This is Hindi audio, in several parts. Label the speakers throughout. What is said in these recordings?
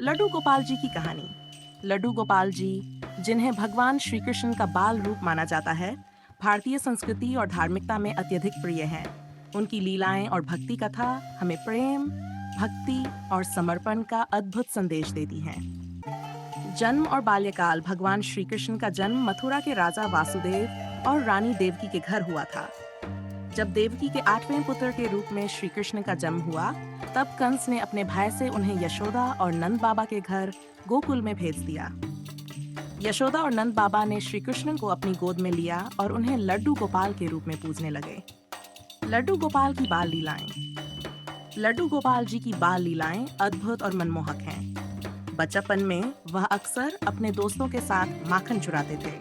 Speaker 1: लड्डू गोपाल जी की कहानी। लड्डू गोपाल जी, जिन्हें भगवान श्री कृष्ण का बाल रूप माना जाता है, भारतीय संस्कृति और धार्मिकता में अत्यधिक प्रिय हैं। उनकी लीलाएं और भक्ति कथा हमें प्रेम, भक्ति और समर्पण का अद्भुत संदेश देती हैं। जन्म और बाल्यकाल। भगवान श्री कृष्ण का जन्म मथुरा के राजा वासुदेव और रानी देवकी के घर हुआ था। जब देवकी के 8वें पुत्र के रूप में श्री कृष्ण का जन्म हुआ, तब कंस ने अपने भय से उन्हें यशोदा और नंद बाबा के घर गोकुल में भेज दिया। यशोदा और नंद बाबा ने श्री कृष्ण को अपनी गोद में लिया और उन्हें लड्डू गोपाल के रूप में पूजने लगे। लड्डू गोपाल की बाल लीलाएं। लड्डू गोपाल जी की बाल लीलाएं अद्भुत और मनमोहक हैं। बचपन में वह अक्सर अपने दोस्तों के साथ माखन चुराते थे।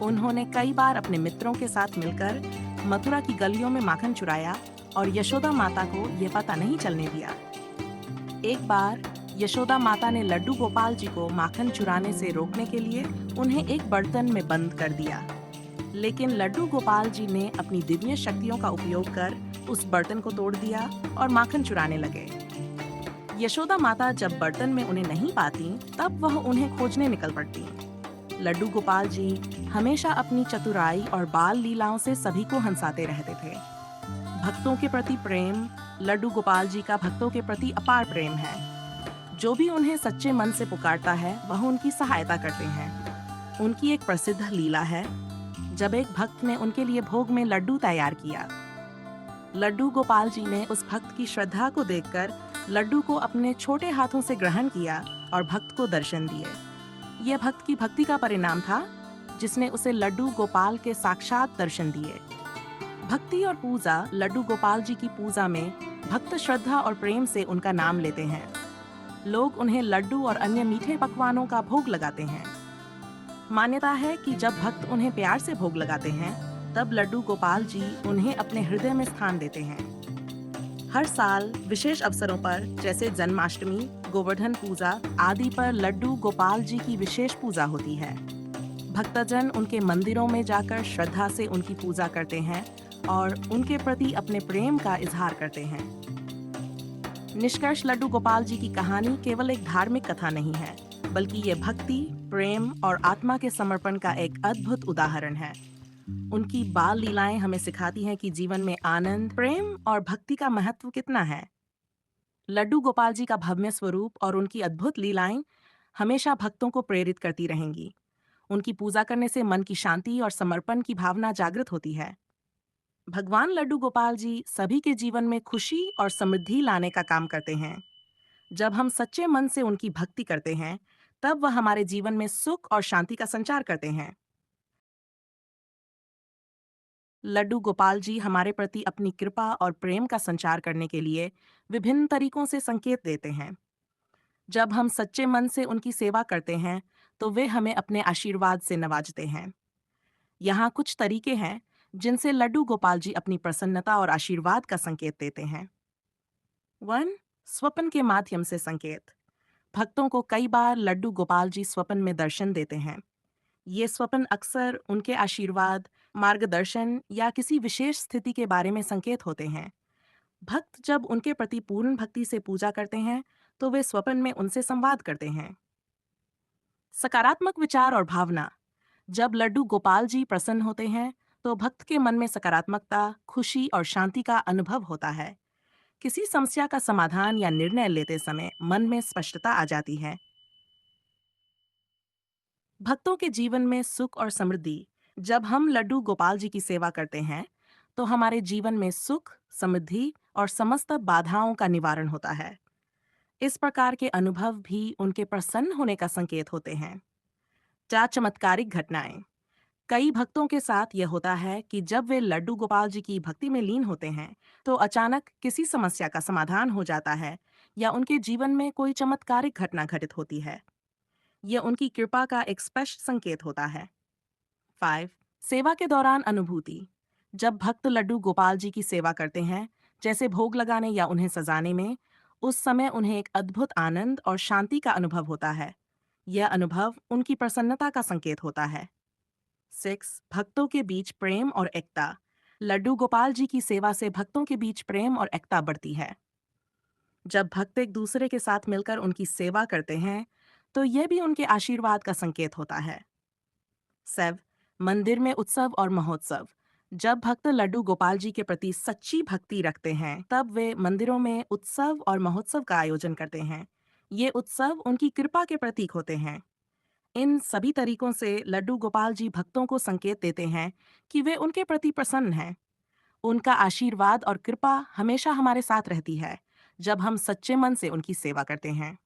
Speaker 1: उन्होंने कई बार अपने मित्रों के साथ मिलकर मथुरा की गलियों में माखन चुराया और यशोदा माता को यह पता नहीं चलने दिया। एक बार यशोदा माता ने लड्डू गोपाल जी को माखन चुराने से रोकने के लिए उन्हें एक बर्तन में बंद कर दिया। लेकिन लड्डू गोपाल जी ने अपनी दिव्य शक्तियों का उपयोग कर उस बर्तन को तोड़ दिया और माखन चुराने लगे। यशोदा माता जब बर्तन में उन्हें नहीं पाती, तब वह उन्हें खोजने निकल पड़ती। लड्डू गोपाल जी हमेशा अपनी चतुराई और बाल लीलाओं से सभी को हंसाते रहते थे। भक्तों के प्रति प्रेम। लड्डू गोपाल जी का भक्तों के प्रति अपार प्रेम है। जो भी उन्हें सच्चे मन से पुकारता है, वह उनकी सहायता करते हैं। उनकी एक प्रसिद्ध लीला है, जब एक भक्त ने उनके लिए भोग में लड्डू तैयार किया। लड्डू गोपाल जी ने उस भक्त की श्रद्धा को देखकर लड्डू को अपने छोटे हाथों से ग्रहण किया और भक्त को दर्शन दिए। यह भक्त की भक्ति का परिणाम था, जिसने उसे लड्डू गोपाल के साक्षात दर्शन दिए। भक्ति और पूजा। लड्डू गोपाल जी की पूजा में भक्त श्रद्धा और प्रेम से उनका नाम लेते हैं। लोग उन्हें लड्डू और अन्य मीठे पकवानों का भोग लगाते हैं। मान्यता है कि जब भक्त उन्हें प्यार से भोग लगाते हैं, तब लड्डू गोपाल जी उन्हें अपने हृदय में स्थान देते हैं। हर साल विशेष अवसरों पर, जैसे जन्माष्टमी, गोवर्धन पूजा आदि पर लड्डू गोपाल जी की विशेष पूजा होती है। भक्तजन उनके मंदिरों में जाकर श्रद्धा से उनकी पूजा करते हैं और उनके प्रति अपने प्रेम का इजहार करते हैं। निष्कर्ष, लड्डू गोपाल जी की कहानी केवल एक धार्मिक कथा नहीं है, बल्कि ये भक्ति, प्रेम और आत्मा के समर्पण का एक अद्भुत उदाहरण है। उनकी बाल लीलाएं हमें सिखाती हैं कि जीवन में आनंद, प्रेम और भक्ति का महत्व कितना है। लड्डू गोपाल जी का भव्य स्वरूप और उनकी अद्भुत लीलाएं हमेशा भक्तों को प्रेरित करती रहेंगी। उनकी पूजा करने से मन की शांति और समर्पण की भावना जागृत होती है। भगवान लड्डू गोपाल जी सभी के जीवन में खुशी और समृद्धि लाने का काम करते हैं। जब हम सच्चे मन से उनकी भक्ति करते हैं, तब वह हमारे जीवन में सुख और शांति का संचार करते हैं। लड्डू गोपाल जी हमारे प्रति अपनी कृपा और प्रेम का संचार करने के लिए विभिन्न तरीकों से संकेत देते हैं। जब हम सच्चे मन से उनकी सेवा करते हैं, तो वे हमें अपने आशीर्वाद से नवाजते हैं। यहाँ कुछ तरीके हैं जिनसे लड्डू गोपाल जी अपनी प्रसन्नता और आशीर्वाद का संकेत देते हैं। 1. स्वप्न के माध्यम से संकेत। भक्तों को कई बार लड्डू गोपाल जी स्वप्न में दर्शन देते हैं। ये स्वप्न अक्सर उनके आशीर्वाद, मार्गदर्शन या किसी विशेष स्थिति के बारे में संकेत होते हैं। भक्त जब उनके प्रति पूर्ण भक्ति से पूजा करते हैं, तो वे स्वप्न में उनसे संवाद करते हैं। सकारात्मक विचार और भावना। जब लड्डू गोपाल जी प्रसन्न होते हैं, तो भक्त के मन में सकारात्मकता, खुशी और शांति का अनुभव होता है। किसी समस्या का समाधान या निर्णय लेते समय मन में स्पष्टता आ जाती है। भक्तों के जीवन में सुख और समृद्धि। जब हम लड्डू गोपाल जी की सेवा करते हैं, तो हमारे जीवन में सुख, समृद्धि और समस्त बाधाओं का निवारण होता है। इस प्रकार के अनुभव भी उनके प्रसन्न होने का संकेत होते हैं। 4 चमत्कारिक घटनाएं। कई भक्तों के साथ यह होता है कि जब वे लड्डू गोपाल जी की भक्ति में लीन होते हैं, तो अचानक किसी समस्या का समाधान हो जाता है या उनके जीवन में कोई चमत्कारिक घटना घटित होती है। यह उनकी कृपा का एक स्पष्ट संकेत होता है। 5. सेवा के दौरान अनुभूति। जब भक्त लड्डू गोपाल जी की सेवा करते हैं, जैसे भोग लगाने या उन्हें सजाने में, उस समय उन्हें एक अद्भुत आनंद और शांति का अनुभव होता है। यह अनुभव उनकी प्रसन्नता का संकेत होता है। 6. भक्तों के बीच प्रेम और एकता। लड्डू गोपाल जी की सेवा से भक्तों के बीच प्रेम और एकता बढ़ती है। जब भक्त एक दूसरे के साथ मिलकर उनकी सेवा करते हैं, तो यह भी उनके आशीर्वाद का संकेत होता है। सेव मंदिर में उत्सव और महोत्सव। जब भक्त लड्डू गोपाल जी के प्रति सच्ची भक्ति रखते हैं, तब वे मंदिरों में उत्सव और महोत्सव का आयोजन करते हैं। ये उत्सव उनकी कृपा के प्रतीक होते हैं। इन सभी तरीकों से लड्डू गोपाल जी भक्तों को संकेत देते हैं कि वे उनके प्रति प्रसन्न हैं। उनका आशीर्वाद और कृपा हमेशा हमारे साथ रहती है, जब हम सच्चे मन से उनकी सेवा करते हैं।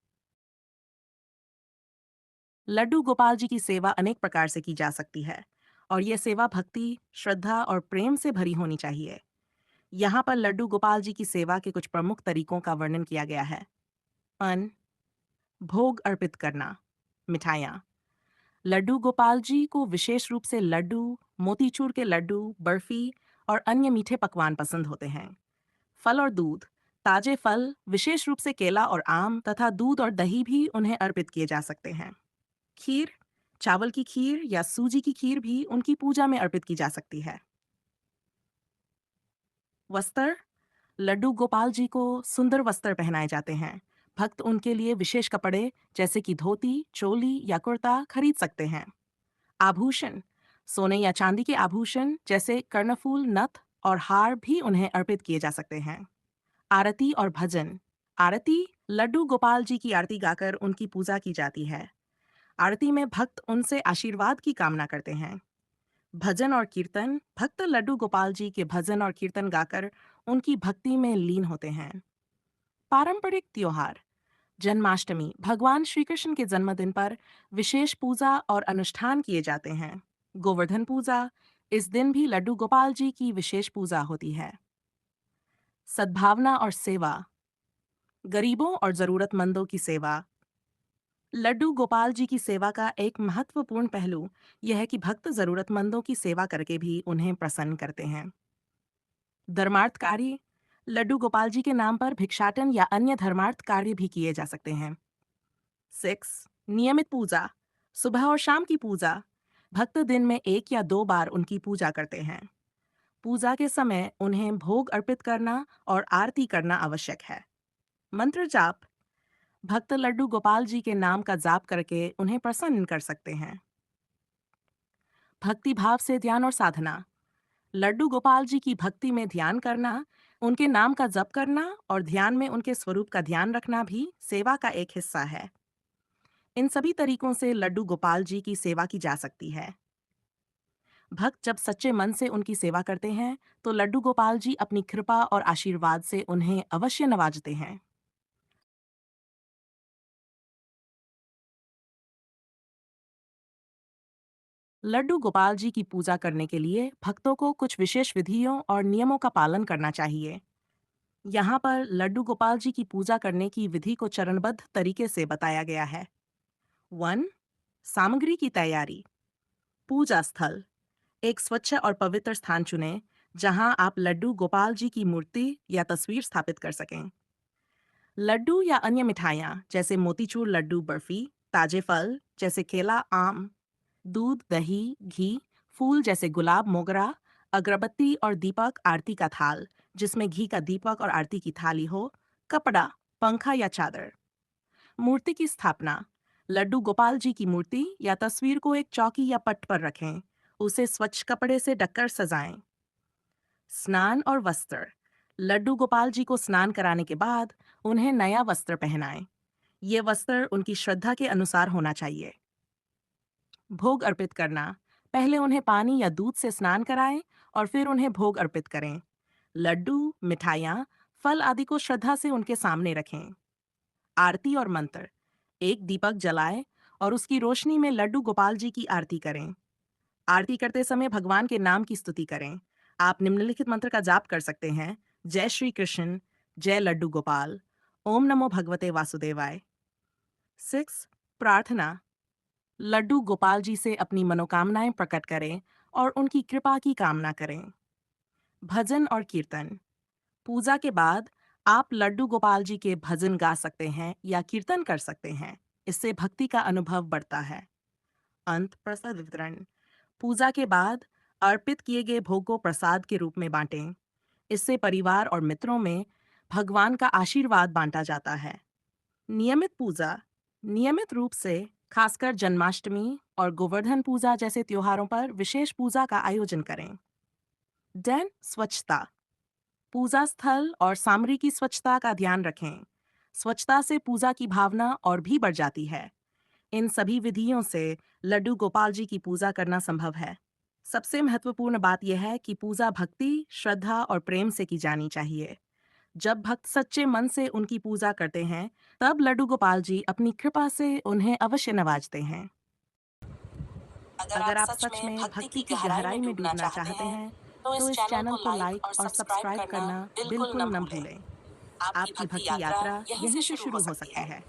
Speaker 1: लड्डू गोपाल जी की सेवा अनेक प्रकार से की जा सकती है, और ये सेवा भक्ति, श्रद्धा और प्रेम से भरी होनी चाहिए। यहाँ पर लड्डू गोपाल जी की सेवा के कुछ प्रमुख तरीकों का वर्णन किया गया है। अन्न, भोग अर्पित करना, मिठाइयाँ। लड्डू गोपाल जी को विशेष रूप से लड्डू, मोतीचूर के लड्डू, बर्फी और अन्य मीठे पकवान पसंद होते हैं। फल और दूध। ताजे फल, विशेष रूप से केला और आम, तथा दूध और दही भी उन्हें अर्पित किए जा सकते हैं। खीर, चावल की खीर या सूजी की खीर भी उनकी पूजा में अर्पित की जा सकती है। वस्त्र। लड्डू गोपाल जी को सुंदर वस्त्र पहनाए जाते हैं। भक्त उनके लिए विशेष कपड़े जैसे कि धोती, चोली या कुर्ता खरीद सकते हैं। आभूषण। सोने या चांदी के आभूषण जैसे कर्णफूल, नथ और हार भी उन्हें अर्पित किए जा सकते हैं। आरती और भजन। आरती, लड्डू गोपाल जी की आरती गाकर उनकी पूजा की जाती है। आरती में भक्त उनसे आशीर्वाद की कामना करते हैं। भजन और कीर्तन, भक्त लड्डू गोपाल जी के भजन और कीर्तन गाकर उनकी भक्ति में लीन होते हैं। पारंपरिक त्योहार। जन्माष्टमी, भगवान श्री कृष्ण के जन्मदिन पर विशेष पूजा और अनुष्ठान किए जाते हैं। गोवर्धन पूजा, इस दिन भी लड्डू गोपाल जी की विशेष पूजा होती है। सद्भावना और सेवा। गरीबों और जरूरतमंदों की सेवा। लड्डू गोपाल जी की सेवा का एक महत्वपूर्ण पहलू यह है कि भक्त जरूरतमंदों की सेवा करके भी उन्हें प्रसन्न करते हैं। धर्मार्थ कार्य। लड्डू गोपाल जी के नाम पर भिक्षाटन या अन्य धर्मार्थ कार्य भी किए जा सकते हैं। 6. नियमित पूजा। सुबह और शाम की पूजा। भक्त दिन में 1 या 2 बार उनकी पूजा करते हैं। पूजा के समय उन्हें भोग अर्पित करना और आरती करना आवश्यक है। मंत्र जाप। भक्त लड्डू गोपाल जी के नाम का जाप करके उन्हें प्रसन्न कर सकते हैं। भक्ति भाव से ध्यान और साधना। लड्डू गोपाल जी की भक्ति में ध्यान करना, उनके नाम का जप करना और ध्यान में उनके स्वरूप का ध्यान रखना भी सेवा का एक हिस्सा है। इन सभी तरीकों से लड्डू गोपाल जी की सेवा की जा सकती है। भक्त जब सच्चे मन से उनकी सेवा करते हैं, तो लड्डू गोपाल जी अपनी कृपा और आशीर्वाद से उन्हें अवश्य नवाजते हैं। लड्डू गोपाल जी की पूजा करने के लिए भक्तों को कुछ विशेष विधियों और नियमों का पालन करना चाहिए। यहाँ पर लड्डू गोपाल जी की पूजा करने की विधि को चरणबद्ध तरीके से बताया गया है। 1. सामग्री की तैयारी। पूजा स्थल। एक स्वच्छ और पवित्र स्थान चुनें, जहां आप लड्डू गोपाल जी की मूर्ति या तस्वीर स्थापित कर सकें। लड्डू या अन्य मिठाइयाँ जैसे मोतीचूर लड्डू, बर्फी, ताजे फल जैसे केला, आम, दूध, दही, घी, फूल जैसे गुलाब, मोगरा, अगरबत्ती और दीपक, आरती का थाल जिसमें घी का दीपक और आरती की थाली हो, कपड़ा, पंखा या चादर। मूर्ति की स्थापना। लड्डू गोपाल जी की मूर्ति या तस्वीर को एक चौकी या पट पर रखें। उसे स्वच्छ कपड़े से ढककर सजाएं। स्नान और वस्त्र। लड्डू गोपाल जी को स्नान कराने के बाद उन्हें नया वस्त्र पहनाएं। ये वस्त्र उनकी श्रद्धा के अनुसार होना चाहिए। भोग अर्पित करना। पहले उन्हें पानी या दूध से स्नान कराएं और फिर उन्हें भोग अर्पित करें। लड्डू, मिठाइयाँ, फल आदि को श्रद्धा से उनके सामने रखें। आरती और मंत्र। एक दीपक जलाएं और उसकी रोशनी में लड्डू गोपाल जी की आरती करें। आरती करते समय भगवान के नाम की स्तुति करें। आप निम्नलिखित मंत्र का जाप कर सकते हैं। जय श्री कृष्ण, जय लड्डू गोपाल, ओम नमो भगवते वासुदेवाय। 6. प्रार्थना। लड्डू गोपाल जी से अपनी मनोकामनाएं प्रकट करें और उनकी कृपा की कामना करें। भजन और कीर्तन। पूजा के बाद आप लड्डू गोपाल जी के भजन गा सकते हैं या कीर्तन कर सकते हैं। इससे भक्ति का अनुभव बढ़ता है। अंत प्रसाद वितरण। पूजा के बाद अर्पित किए गए भोग को प्रसाद के रूप में बांटें। इससे परिवार और मित्रों में भगवान का आशीर्वाद बांटा जाता है। नियमित पूजा, नियमित रूप से खासकर जन्माष्टमी और गोवर्धन पूजा जैसे त्योहारों पर विशेष पूजा का आयोजन करें। डेन स्वच्छता, पूजा स्थल और सामग्री की स्वच्छता का ध्यान रखें। स्वच्छता से पूजा की भावना और भी बढ़ जाती है। इन सभी विधियों से लड्डू गोपाल जी की पूजा करना संभव है। सबसे महत्वपूर्ण बात यह है कि पूजा भक्ति, श्रद्धा और प्रेम से की जानी चाहिए। जब भक्त सच्चे मन से उनकी पूजा करते हैं, तब लड्डू गोपाल जी अपनी कृपा से उन्हें अवश्य नवाजते हैं।
Speaker 2: अगर आप
Speaker 1: अगर आप
Speaker 2: सच
Speaker 1: सच
Speaker 2: में
Speaker 1: में
Speaker 2: भक्ति
Speaker 1: भक्ति
Speaker 2: की
Speaker 1: की
Speaker 2: गहराई में
Speaker 1: गहराई में
Speaker 2: डूबना
Speaker 1: डूबना
Speaker 2: चाहते
Speaker 1: चाहते
Speaker 2: हैं,
Speaker 1: हैं,
Speaker 2: तो
Speaker 1: तो
Speaker 2: इस
Speaker 1: इस
Speaker 2: चैनल
Speaker 1: चैनल
Speaker 2: को
Speaker 1: को
Speaker 2: लाइक
Speaker 1: लाइक
Speaker 2: और
Speaker 1: और
Speaker 2: सब्सक्राइब
Speaker 1: सब्सक्राइब
Speaker 2: करना
Speaker 1: करना
Speaker 2: बिल्कुल
Speaker 1: बिल्कुल
Speaker 2: न
Speaker 1: न
Speaker 2: भूलें।
Speaker 1: भूलें।
Speaker 2: आपकी
Speaker 1: आपकी
Speaker 2: भक्ति
Speaker 1: भक्ति
Speaker 2: यात्रा
Speaker 1: यात्रा
Speaker 2: यहीं से
Speaker 1: यहीं से
Speaker 2: शुरू हो
Speaker 1: शुरू हो
Speaker 2: सकती
Speaker 1: सकती
Speaker 2: है।
Speaker 1: है।